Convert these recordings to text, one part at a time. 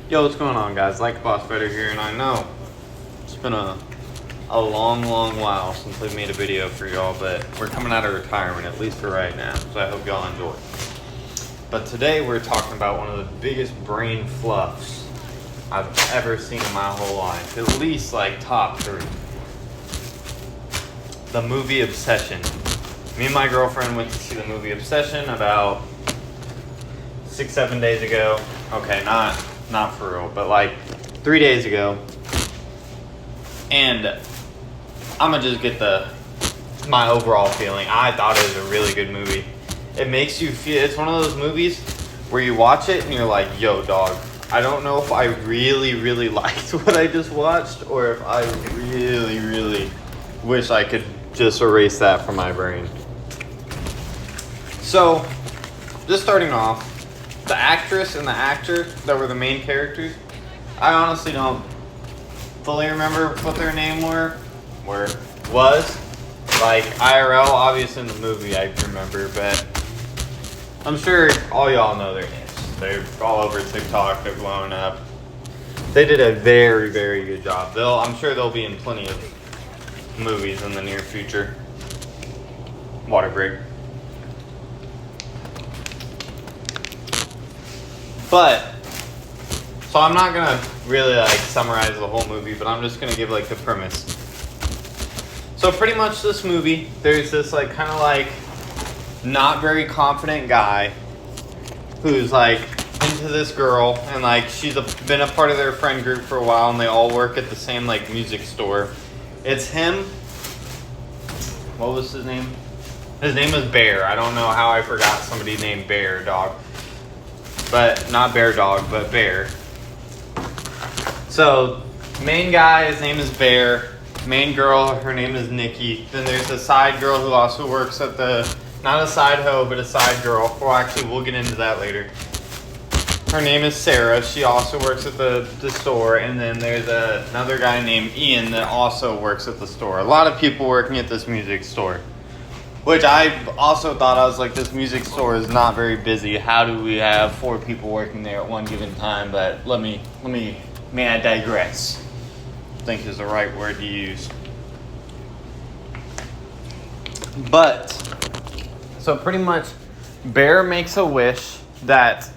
Yo, what's going on, guys? Like Boss Better here, and I know it's been a long while since I've made a video for y'all, but we're coming out of retirement, at least for right now, so I hope y'all enjoy. But today we're talking about one of the biggest brain fluffs I've ever seen in my whole life, at least like top 3. The movie Obsession. Me and my girlfriend went to see the movie Obsession about 6-7 days ago. Okay, not for real, but like 3 days ago. And I'm gonna just get my overall feeling. I thought it was a really good movie. It makes you feel, it's one of those movies where you watch it and you're like, yo, dog, I don't know if I really liked what I just watched, or if I really wish I could just erase that from my brain. So, just starting off, the actress and the actor that were the main characters, I honestly don't fully remember what their name was. Like, IRL, obviously in the movie I remember, but I'm sure all y'all know their names. They're all over TikTok, they're blowing up. They did a very good job. I'm sure they'll be in plenty of movies in the near future. Water break. But, so I'm not gonna really like summarize the whole movie, but I'm just gonna give like the premise. So pretty much this movie, there's this like kind of like not very confident guy who's like into this girl, and like she's been a part of their friend group for a while, and they all work at the same like music store. It's him. What was his name? His name is Bear. I don't know how I forgot somebody named Bear, dog. But not Bear Dog, but Bear. So, main guy, his name is Bear. Main girl, her name is Nikki. Then there's a side girl who also works at not a side hoe, but a side girl. Well, actually, we'll get into that later. Her name is Sarah. She also works at the store. And then there's another guy named Ian that also works at the store. A lot of people working at this music store. Which I also thought, I was like, this music store is not very busy. How do we have 4 people working there at one given time? But may I digress? I think is the right word to use. But, so pretty much, Bear makes a wish that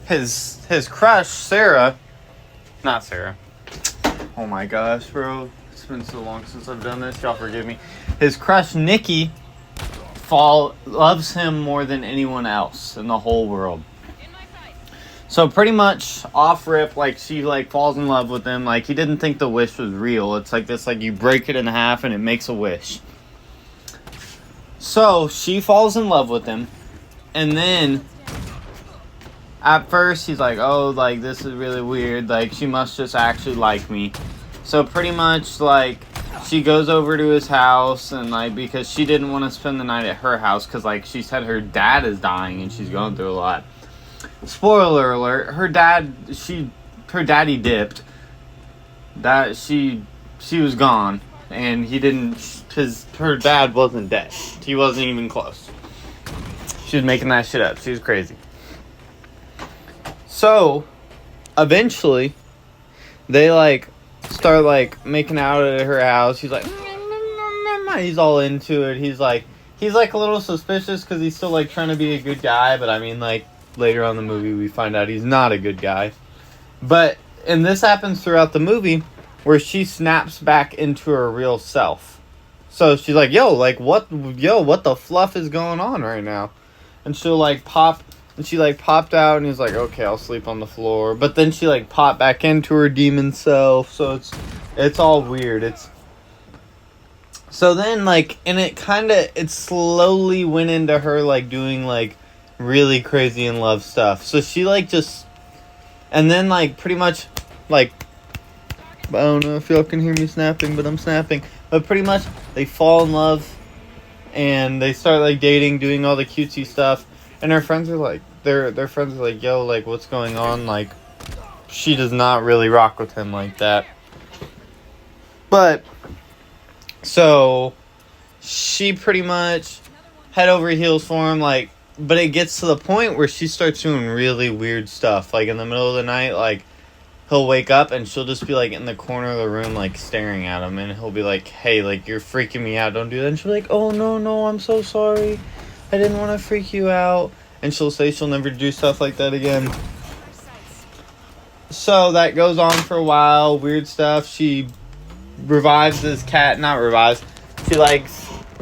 his crush, not Sarah. Oh my gosh, bro. It's been so long since I've done this. Y'all forgive me. His crush, Nikki, loves him more than anyone else in the whole world. So pretty much off rip, like she like falls in love with him. Like he didn't think the wish was real. It's like this, like you break it in half and it makes a wish. So she falls in love with him, and then at first he's like, oh, like this is really weird. Like she must just actually like me. So pretty much like she goes over to his house, and like because she didn't want to spend the night at her house because like she said her dad is dying and she's going through a lot. Spoiler alert, her daddy dipped. That she was gone, and her dad wasn't dead. He wasn't even close. She was making that shit up. She was crazy. So eventually they like start like making out at her house. He's like, he's all into it. He's like a little suspicious because he's still like trying to be a good guy, but I mean like later on in the movie we find out he's not a good guy. And this happens throughout the movie where she snaps back into her real self. So she's like, what the fluff is going on right now? And she'll like pop. And she like popped out, and he's like, okay, I'll sleep on the floor. But then she like popped back into her demon self. So it's all weird. So then like, and it slowly went into her like doing like really crazy in love stuff. So she like and then like pretty much like, I don't know if y'all can hear me snapping, but I'm snapping. But pretty much they fall in love, and they start like dating, doing all the cutesy stuff. And her friends are like, their friends are like, yo, like, what's going on? Like, she does not really rock with him like that. But, so, she pretty much head over heels for him. Like, but it gets to the point where she starts doing really weird stuff. Like, in the middle of the night, like, he'll wake up and she'll just be, like, in the corner of the room, like, staring at him. And he'll be like, hey, like, you're freaking me out. Don't do that. And she'll be like, oh, no, I'm so sorry. I didn't want to freak you out. And she'll say she'll never do stuff like that again. So that goes on for a while. Weird stuff. She revives this cat. Not revives. She, like,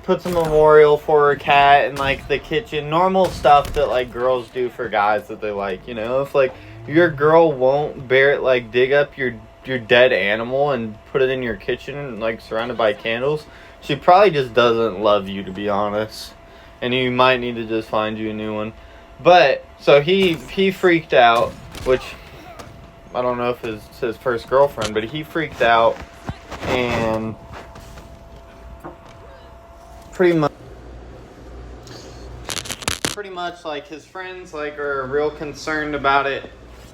puts a memorial for her cat in, like, the kitchen. Normal stuff that, like, girls do for guys that they like. You know, if, like, your girl won't dig up your dead animal and put it in your kitchen, like, surrounded by candles, she probably just doesn't love you, to be honest. And you might need to just find you a new one. But, so he freaked out, which, I don't know if it's his first girlfriend, but he freaked out, and pretty much, like, his friends, like, are real concerned about it,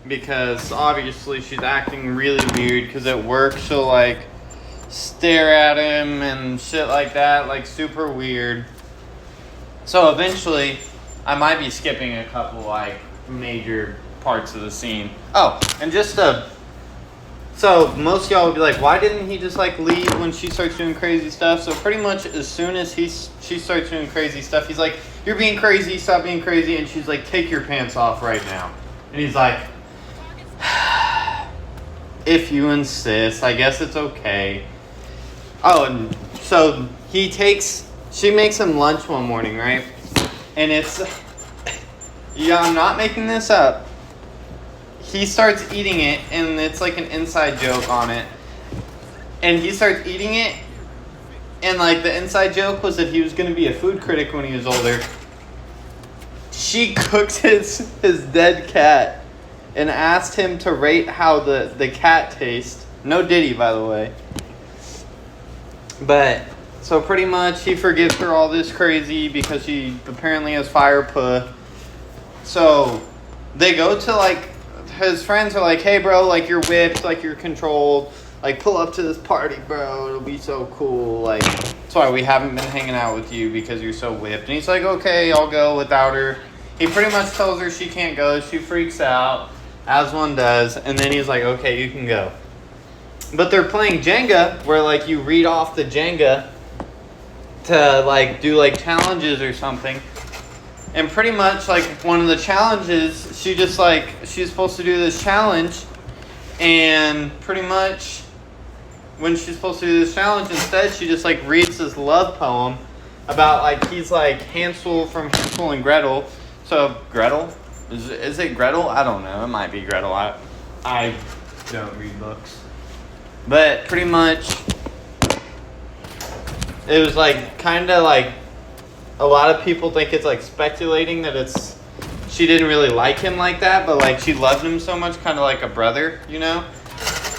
because obviously she's acting really weird, because at work she'll, like, stare at him and shit like that, like, super weird. So eventually, I might be skipping a couple, like, major parts of the scene. Oh, and just so most of y'all would be like, why didn't he just, like, leave when she starts doing crazy stuff? So pretty much as soon as she starts doing crazy stuff, he's like, you're being crazy, stop being crazy. And she's like, take your pants off right now. And he's like, if you insist, I guess it's okay. Oh, and so she makes him lunch one morning, right? And it's, yeah, I'm not making this up. He starts eating it, and it's like an inside joke on it. And he starts eating it, and, like, the inside joke was that he was going to be a food critic when he was older. She cooked his dead cat and asked him to rate how the cat tastes. No Diddy, by the way. But, so pretty much he forgives her all this crazy because she apparently has fire puh. So, they go to, like, his friends are like, hey, bro, like, you're whipped, like, you're controlled. Like, pull up to this party, bro. It'll be so cool. Like, that's why we haven't been hanging out with you, because you're so whipped. And he's like, okay, I'll go without her. He pretty much tells her she can't go. She freaks out, as one does. And then he's like, okay, you can go. But they're playing Jenga, where, like, you read off the Jenga to, like, do, like, challenges or something. And pretty much, like, one of the challenges, she's supposed to do this challenge. And pretty much, when she's supposed to do this challenge, instead she just, like, reads this love poem about, like, he's like Hansel from Hansel and Gretel. So Gretel, is it Gretel? I don't know. It might be Gretel. I don't read books, but pretty much it was, like, kind of like, a lot of people think it's, like, speculating that she didn't really like him like that, but, like, she loved him so much, kind of like a brother, you know?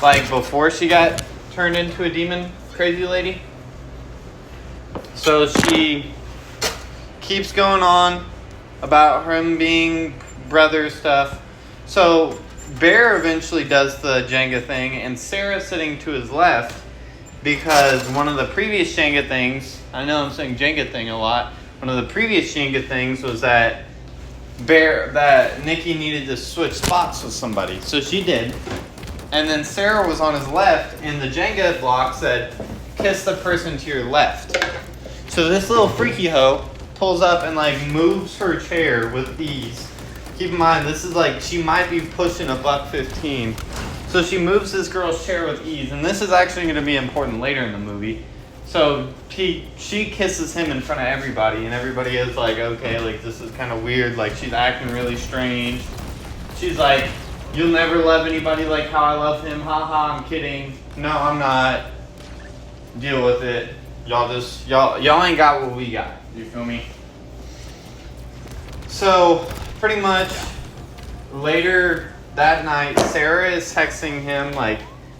Like, before she got turned into a demon crazy lady. So she keeps going on about him being brother stuff. So Bear eventually does the Jenga thing, and Sarah's sitting to his left, because one of the previous Jenga things, I know I'm saying Jenga thing a lot, one of the previous Jenga things was that Nikki needed to switch spots with somebody. So she did. And then Sarah was on his left, and the Jenga block said, kiss the person to your left. So this little freaky hoe pulls up and, like, moves her chair with ease. Keep in mind, this is, like, she might be pushing $1.15. So she moves this girl's chair with ease. And this is actually going to be important later in the movie. So she kisses him in front of everybody, and everybody is like, okay, like, this is kind of weird. Like, she's acting really strange. She's like, you'll never love anybody like how I love him. Ha ha, I'm kidding. No, I'm not. Deal with it. Y'all ain't got what we got. You feel me? So, pretty much, later that night, Sarah is texting him, like,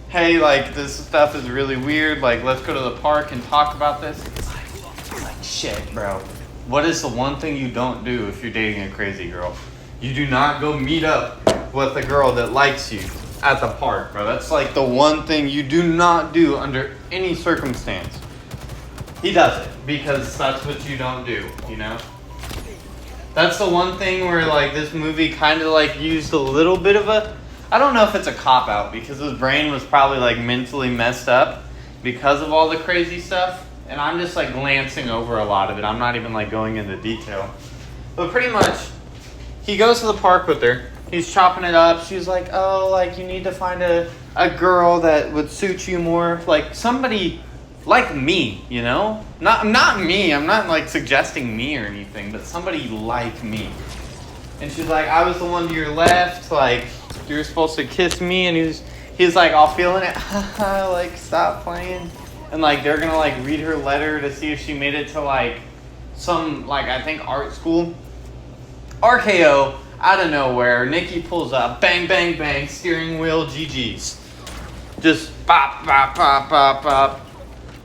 hey, like, this stuff is really weird. Like, let's go to the park and talk about this. It's like, shit, bro. What is the one thing you don't do if you're dating a crazy girl? You do not go meet up with a girl that likes you at the park, bro. That's, like, the one thing you do not do under any circumstance. He does it because that's what you don't do, you know? That's the one thing where, like, this movie kind of, like, used a little bit of a... I don't know if it's a cop-out, because his brain was probably, like, mentally messed up because of all the crazy stuff. And I'm just, like, glancing over a lot of it. I'm not even, like, going into detail. But pretty much, he goes to the park with her. He's chopping it up. She's like, oh, like, you need to find a girl that would suit you more. Like, somebody like me, you know? Not me. I'm not, like, suggesting me or anything, but somebody like me. And she's like, I was the one to your left. Like, you were supposed to kiss me. And he's like, all feeling it. Like, stop playing. And, like, they're going to, like, read her letter to see if she made it to, like, some, like, I think art school. RKO, out of nowhere, Nikki pulls up. Bang, bang, bang. Steering wheel, GG's. Just bop, bop, bop, bop, bop.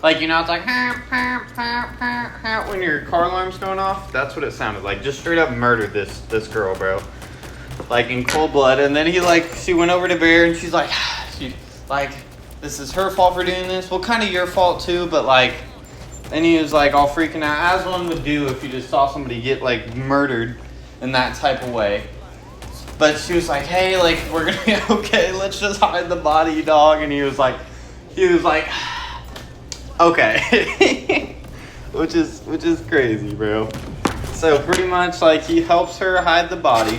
Like, you know, it's like, when your car alarm's going off. That's what it sounded like. Just straight up murdered this girl, bro. Like, in cold blood. And then she went over to Bear and she's like, this is her fault for doing this. Well, kind of your fault too, but like, and he was like all freaking out, as one would do if you just saw somebody get like murdered in that type of way. But she was like, hey, like, we're gonna be okay. Let's just hide the body, dog. And he was like, okay. which is crazy, bro. So pretty much like he helps her hide the body.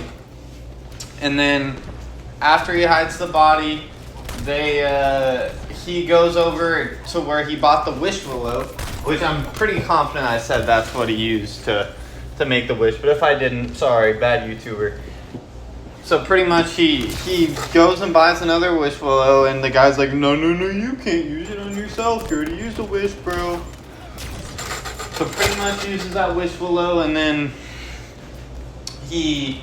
And then after he hides the body, he goes over to where he bought the wish willow, which I'm pretty confident I said that's what he used to make the wish. But if I didn't, sorry, bad YouTuber. So pretty much he goes and buys another wish willow, and the guy's like, no, you can't use it on yourself. You already used the wish, bro. So pretty much uses that wish willow, and then he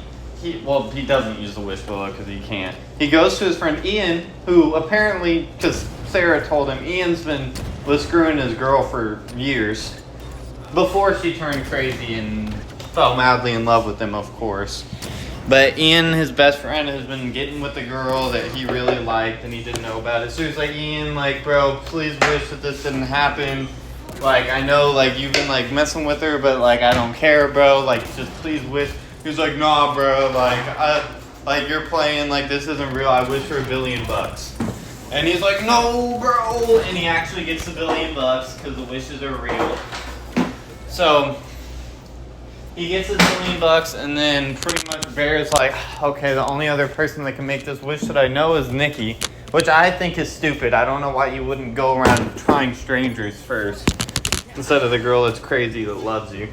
doesn't use the wish willow because he can't. He goes to his friend Ian, who apparently, because Sarah told him, was screwing his girl for years before she turned crazy and fell madly in love with him, of course. But Ian, his best friend, has been getting with the girl that he really liked and he didn't know about it. So he's like, Ian, like, bro, please wish that this didn't happen. Like, I know, like, you've been, like, messing with her, but, like, I don't care, bro. Like, just please wish. He's like, nah, bro. Like, you're playing. Like, this isn't real. I wish for $1 billion. And he's like, no, bro. And he actually gets the $1 billion because the wishes are real. So he gets his $1 billion, and then pretty much Bear's like, okay, the only other person that can make this wish that I know is Nikki, which I think is stupid. I don't know why you wouldn't go around trying strangers first instead of the girl that's crazy that loves you.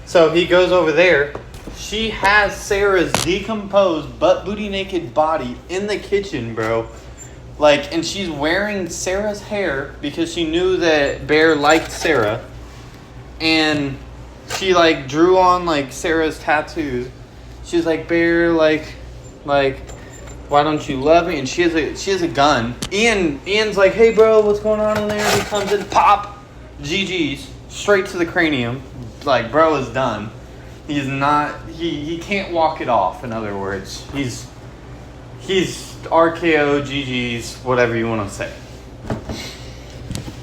So he goes over there. She has Sarah's decomposed, butt booty naked body in the kitchen, bro. Like, and she's wearing Sarah's hair because she knew that Bear liked Sarah. And she, like, drew on, like, Sarah's tattoos. She's like, Bear, like, why don't you love me? And she has a gun. Ian's like, hey, bro, what's going on in there? He comes in, pop, GG's, straight to the cranium. Like, bro is done. He's not, he can't walk it off, in other words. He's RKO, GG's, whatever you want to say.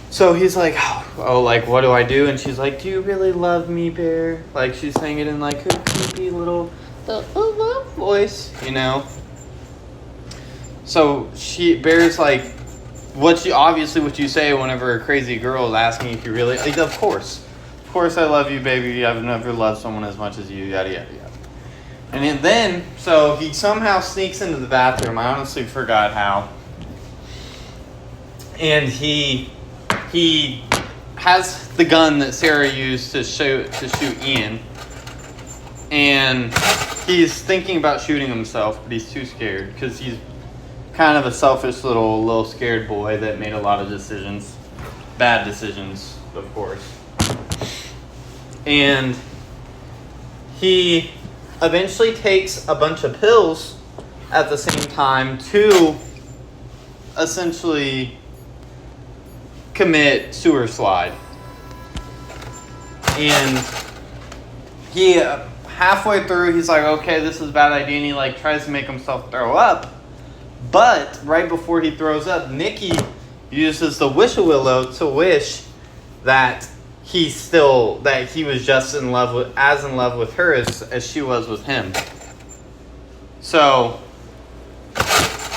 So he's like, oh, like, what do I do? And she's like, do you really love me, Bear? Like, she's saying it in, like, her creepy little voice, you know? So Bear's like, what you say whenever a crazy girl is asking if you really, like, of course I love you, baby. I've never loved someone as much as you, yada, yada, yada. And then, so he somehow sneaks into the bathroom. I honestly forgot how. And he has the gun that Sarah used to shoot Ian. And he's thinking about shooting himself, but he's too scared because he's kind of a selfish little scared boy that made a lot of decisions. Bad decisions, of course. And he eventually takes a bunch of pills at the same time to essentially commit sewer slide. And he halfway through, he's like, okay, this is a bad idea, and he like tries to make himself throw up. But right before he throws up, Nikki uses the wish-a-willow to wish that he was just in love with her as she was with him. So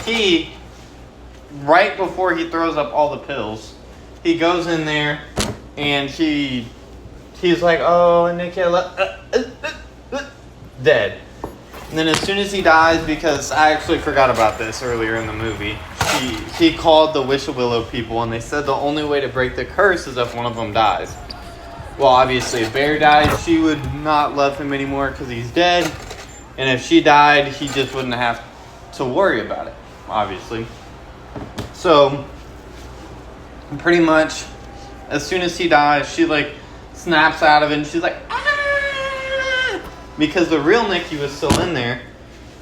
he, right before he throws up all the pills, he goes in there and he's like, oh, Nikki, dead. And then as soon as he dies, because I actually forgot about this earlier in the movie, he called the Wish-a-Willow people, and they said the only way to break the curse is if one of them dies. Well, obviously, if Bear died, she would not love him anymore because he's dead. And if she died, he just wouldn't have to worry about it, obviously. So, pretty much, as soon as he dies, she, like, snaps out of it, and she's like, ah! Because the real Nikki was still in there.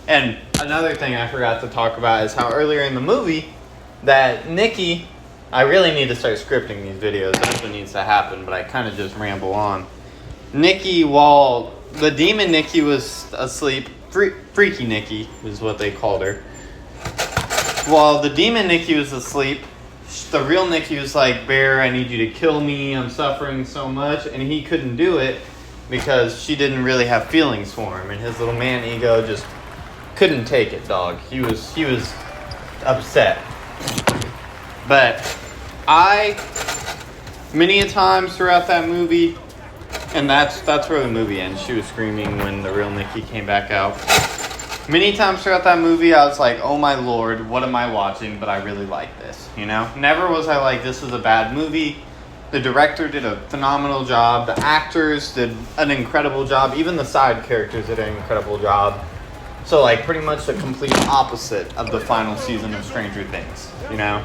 And another thing I forgot to talk about is how earlier in the movie that Nikki... I really need to start scripting these videos. That's what needs to happen, but I kind of just ramble on. Nikki, while the demon Nikki was asleep, Freaky Nikki is what they called her. While the demon Nikki was asleep, the real Nikki was like, Bear, I need you to kill me. I'm suffering so much. And he couldn't do it because she didn't really have feelings for him. And his little man ego just couldn't take it, dog. He was upset. But many a times throughout that movie, and that's where the movie ends. She was screaming when the real Nikki came back out. Many times throughout that movie, I was like, oh my lord, what am I watching? But I really like this, you know? Never was I like, this is a bad movie. The director did a phenomenal job. The actors did an incredible job. Even the side characters did an incredible job. So, like, pretty much the complete opposite of the final season of Stranger Things, you know?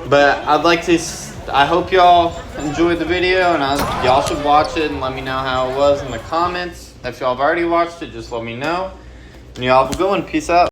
But I hope y'all enjoyed the video, and y'all should watch it and let me know how it was in the comments. If y'all have already watched it, just let me know. And y'all have a good one. Peace out.